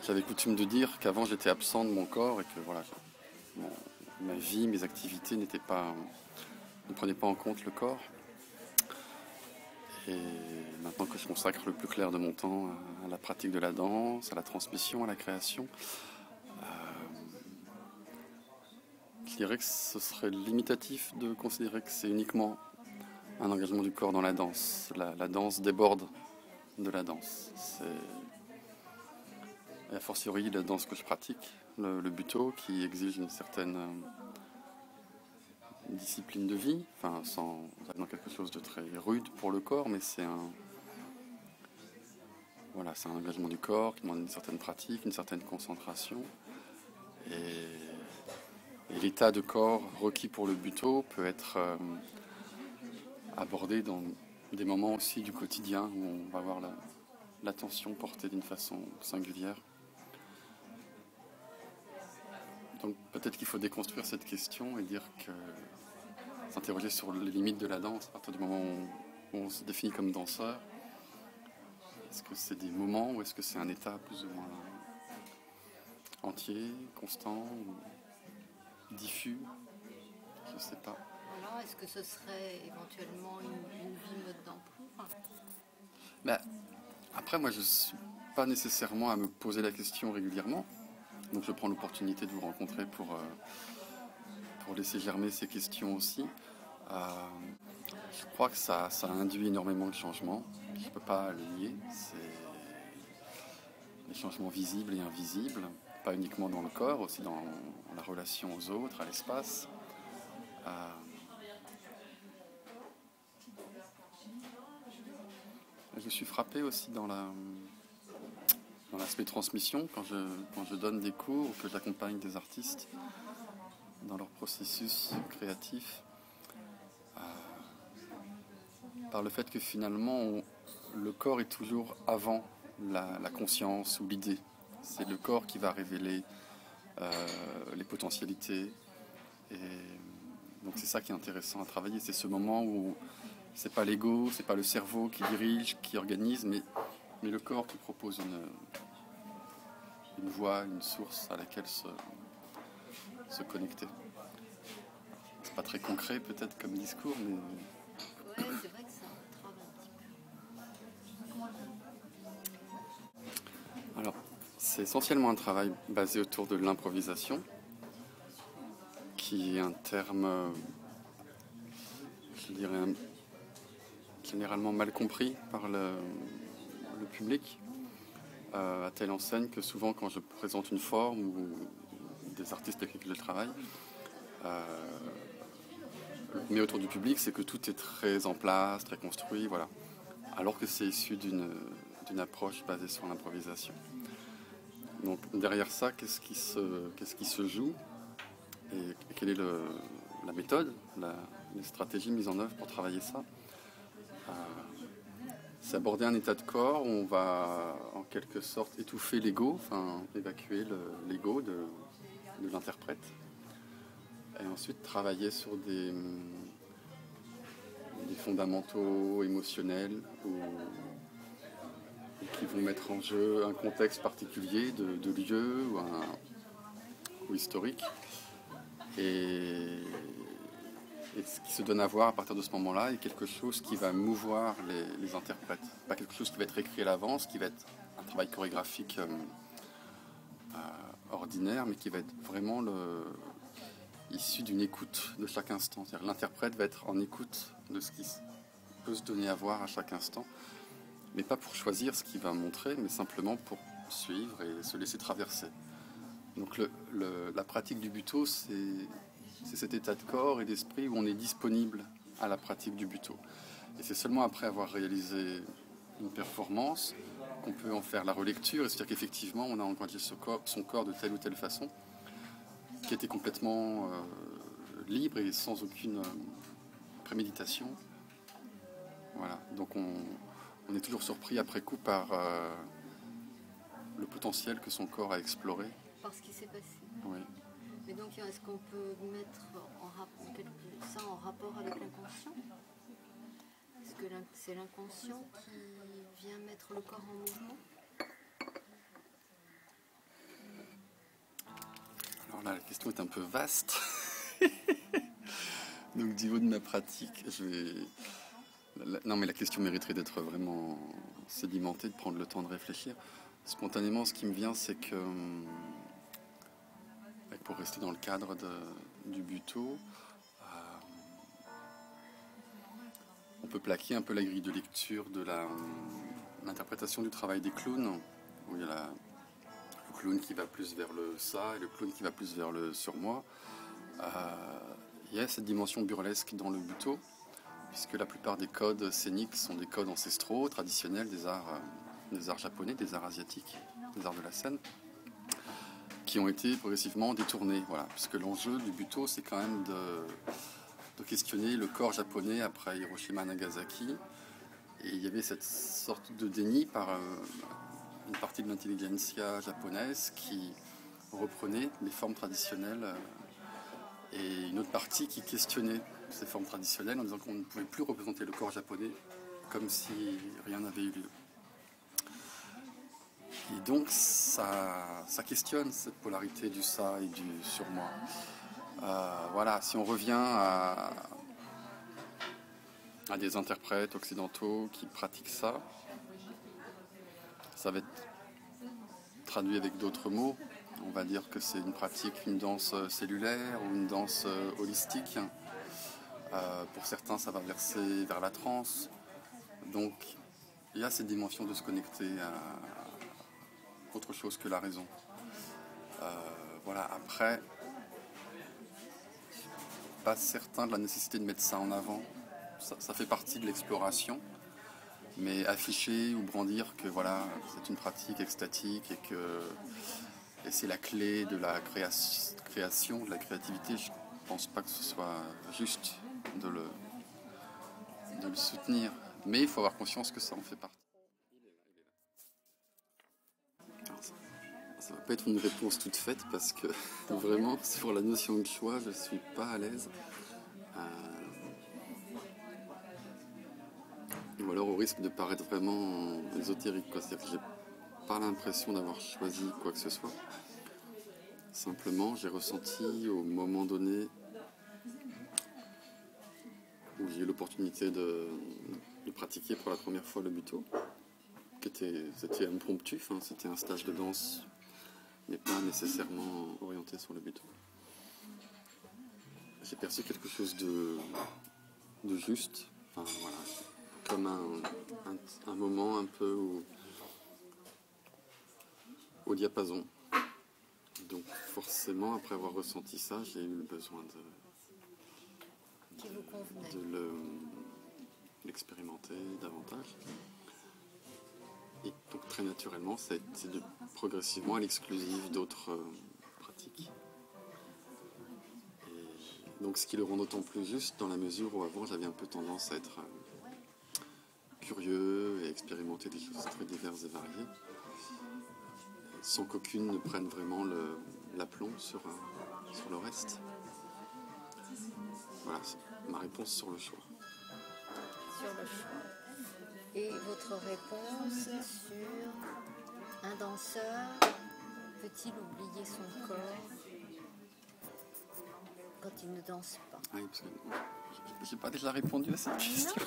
j'avais coutume de dire qu'avant j'étais absent de mon corps et que voilà, mon- ma vie, mes activités ne prenaient pas en compte le corps. Et maintenant que je consacre le plus clair de mon temps à la pratique de la danse, à la transmission, à la création, je dirais que ce serait limitatif de considérer que c'est uniquement un engagement du corps dans la danse. La danse déborde de la danse. Et a fortiori la danse que je pratique, le buto, qui exige une certaine discipline de vie, enfin sans aller dans quelque chose de très rude pour le corps, mais c'est un engagement du corps qui demande une certaine pratique, une certaine concentration. Et l'état de corps requis pour le buto peut être abordé dans des moments aussi du quotidien où on va avoir l'attention portée d'une façon singulière. Donc peut-être qu'il faut déconstruire cette question et dire que s'interroger sur les limites de la danse à partir du moment où on se définit comme danseur. Est-ce que c'est des moments ou est-ce que c'est un état plus ou moins entier, constant, ou diffus? Je ne sais pas. Alors, est-ce que ce serait éventuellement une vie mode d'emploi? Ben, après, moi, je ne suis pas nécessairement à me poser la question régulièrement. Donc je prends l'opportunité de vous rencontrer pour laisser germer ces questions aussi. Euh, je crois que ça induit énormément de changements. Je ne peux pas le nier. C'est des changements visibles et invisibles, pas uniquement dans le corps, aussi dans la relation aux autres, à l'espace. Euh, je suis frappé aussi dans l'aspect transmission, quand je donne des cours ou que j'accompagne des artistes dans leur processus créatif, par le fait que finalement le corps est toujours avant la conscience ou l'idée. C'est le corps qui va révéler les potentialités. Et donc c'est ça qui est intéressant à travailler. C'est ce moment où c'est pas l'ego, c'est pas le cerveau qui dirige, qui organise, mais le corps qui propose une voie, une source à laquelle se connecter. C'est pas très concret peut-être comme discours, mais Ouais, c'est vrai que ça entrave un petit alors c'est essentiellement un travail basé autour de l'improvisation, qui est un terme, je dirais, généralement mal compris par le public, à telle enseigne que souvent quand je présente une forme ou des artistes avec lesquels je travaille, mais autour du public, c'est que tout est très en place, très construit, voilà. Alors que c'est issu d'une approche basée sur l'improvisation. Donc derrière ça, qu'est-ce qui se joue et quelle est la méthode, les stratégies mises en œuvre pour travailler ça? C'est aborder un état de corps où on va en quelque sorte étouffer l'ego, enfin évacuer l'ego de l'interprète. Et ensuite travailler sur des fondamentaux émotionnels qui vont mettre en jeu un contexte particulier de lieu ou historique. Et ce qui se donne à voir à partir de ce moment-là est quelque chose qui va mouvoir les interprètes. Pas quelque chose qui va être écrit à l'avance, qui va être un travail chorégraphique ordinaire, mais qui va être vraiment issu d'une écoute de chaque instant. C'est-à-dire l'interprète va être en écoute de ce qui peut se donner à voir à chaque instant, mais pas pour choisir ce qu'il va montrer, mais simplement pour suivre et se laisser traverser. Donc la pratique du buto, c'est cet état de corps et d'esprit où on est disponible à la pratique du buto. Et c'est seulement après avoir réalisé une performance qu'on peut en faire la relecture, c'est-à-dire qu'effectivement on a engagé son corps de telle ou telle façon, qui était complètement libre et sans aucune préméditation. Voilà, donc on est toujours surpris après coup par le potentiel que son corps a exploré. par ce qui s'est passé. Oui. Mais donc, est-ce qu'on peut mettre ça en rapport avec l'inconscient? Est-ce que c'est l'inconscient qui vient mettre le corps en mouvement? La question est un peu vaste. Donc, du haut de ma pratique, non, mais la question mériterait d'être vraiment sédimentée, de prendre le temps de réfléchir. Spontanément, ce qui me vient, c'est que, pour rester dans le cadre du buto, on peut plaquer un peu la grille de lecture de l'interprétation du travail des clowns, où il y a le clown qui va plus vers le ça et le clown qui va plus vers le surmoi. Il y a cette dimension burlesque dans le buto, puisque la plupart des codes scéniques sont des codes ancestraux, traditionnels des arts japonais, des arts asiatiques, des arts de la scène, qui ont été progressivement détournés. Voilà, puisque l'enjeu du buto, c'est quand même de questionner le corps japonais après Hiroshima Nagasaki. Et il y avait cette sorte de déni par une partie de l'intelligentsia japonaise qui reprenait les formes traditionnelles et une autre partie qui questionnait ces formes traditionnelles en disant qu'on ne pouvait plus représenter le corps japonais comme si rien n'avait eu lieu. Et donc ça questionne cette polarité du ça et du surmoi. Voilà, si on revient à des interprètes occidentaux qui pratiquent ça, ça va être traduit avec d'autres mots. On va dire que c'est une danse cellulaire ou une danse holistique. Pour certains, ça va verser vers la transe. Donc, il y a cette dimension de se connecter à autre chose que la raison. Voilà, après, je ne suis pas certain de la nécessité de mettre ça en avant. Ça fait partie de l'exploration. Mais afficher ou brandir que voilà, c'est une pratique extatique et c'est la clé de la création, de la créativité, je ne pense pas que ce soit juste de le soutenir. Mais il faut avoir conscience que ça en fait partie. Alors, ça ne va pas être une réponse toute faite parce que vraiment, sur la notion de choix, je ne suis pas à l'aise. Ou alors au risque de paraître vraiment ésotérique, quoi. C'est-à-dire que j'ai pas l'impression d'avoir choisi quoi que ce soit. Simplement, j'ai ressenti au moment donné où j'ai eu l'opportunité de pratiquer pour la première fois le buto, c'était impromptu, c'était un stage de danse, mais pas nécessairement orienté sur le buto. J'ai perçu quelque chose de juste, voilà, comme un moment un peu au diapason. Donc forcément, après avoir ressenti ça, j'ai eu le besoin de l'expérimenter davantage. Et donc très naturellement, ça a été progressivement à l'exclusive d'autres pratiques. Et donc ce qui le rend d'autant plus juste dans la mesure où avant j'avais un peu tendance à être curieux et expérimenter des choses très diverses et variées, sans qu'aucune ne prenne vraiment l'aplomb sur le reste. Voilà, c'est ma réponse sur le choix. Sur le choix. Et votre réponse sur un danseur peut-il oublier son corps quand il ne danse pas? Oui, parce que j'ai pas déjà répondu à cette question.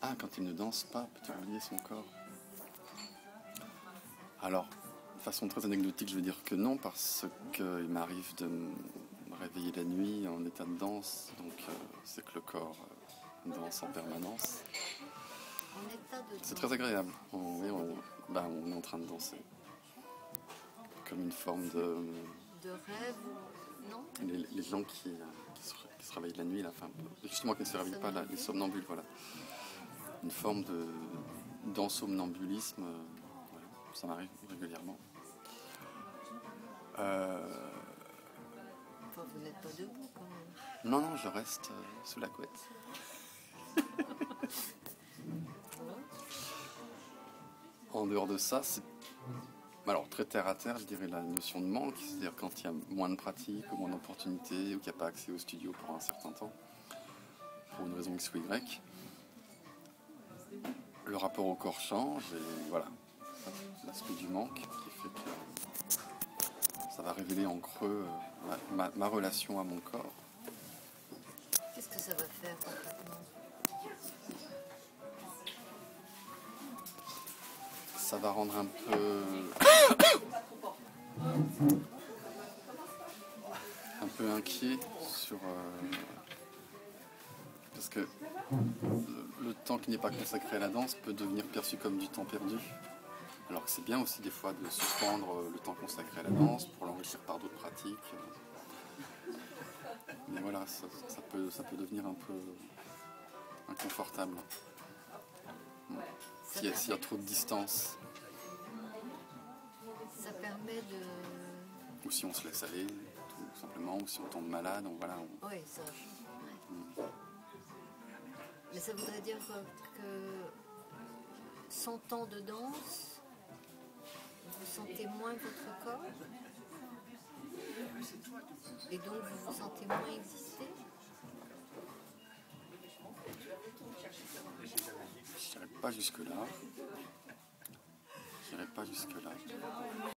Ah, quand il ne danse pas, peut-il oublier son corps? Alors, de façon très anecdotique, je vais dire que non, parce qu'il m'arrive de me réveiller la nuit en état de danse, donc c'est que le corps danse en permanence. En état de danse. C'est très agréable. On est en train de danser. Comme une forme de rêve ou non? Les gens qui se réveillent la nuit, justement qui ne se réveillent pas, les somnambules, voilà. Une forme d'ensomnambulisme, voilà, ça m'arrive régulièrement. Enfin, vous n'êtes pas debout quand même. Non, je reste sous la couette. En dehors de ça, c'est alors très terre à terre, je dirais la notion de manque, c'est-à-dire quand il y a moins de pratique ou moins d'opportunités ou qu'il n'y a pas accès au studio pour un certain temps, pour une raison X ou Y, le rapport au corps change et voilà. l'aspect du manque qui fait que ça va révéler en creux ma relation à mon corps. Qu'est-ce que ça va faire concrètement? Ça va rendre un peu inquiet sur parce que le temps qui n'est pas consacré à la danse peut devenir perçu comme du temps perdu. Alors que c'est bien aussi des fois de suspendre le temps consacré à la danse pour l'enrichir par d'autres pratiques. Mais voilà, ça peut devenir un peu inconfortable. S'il y a trop de distance. Ça permet de... Ou si on se laisse aller, tout simplement, ou si on tombe malade, voilà. Oui, ça. Ouais. Mais ça voudrait dire que sans temps de danse, vous sentez moins votre corps et donc vous vous sentez moins exister. Je n'irai pas jusque-là.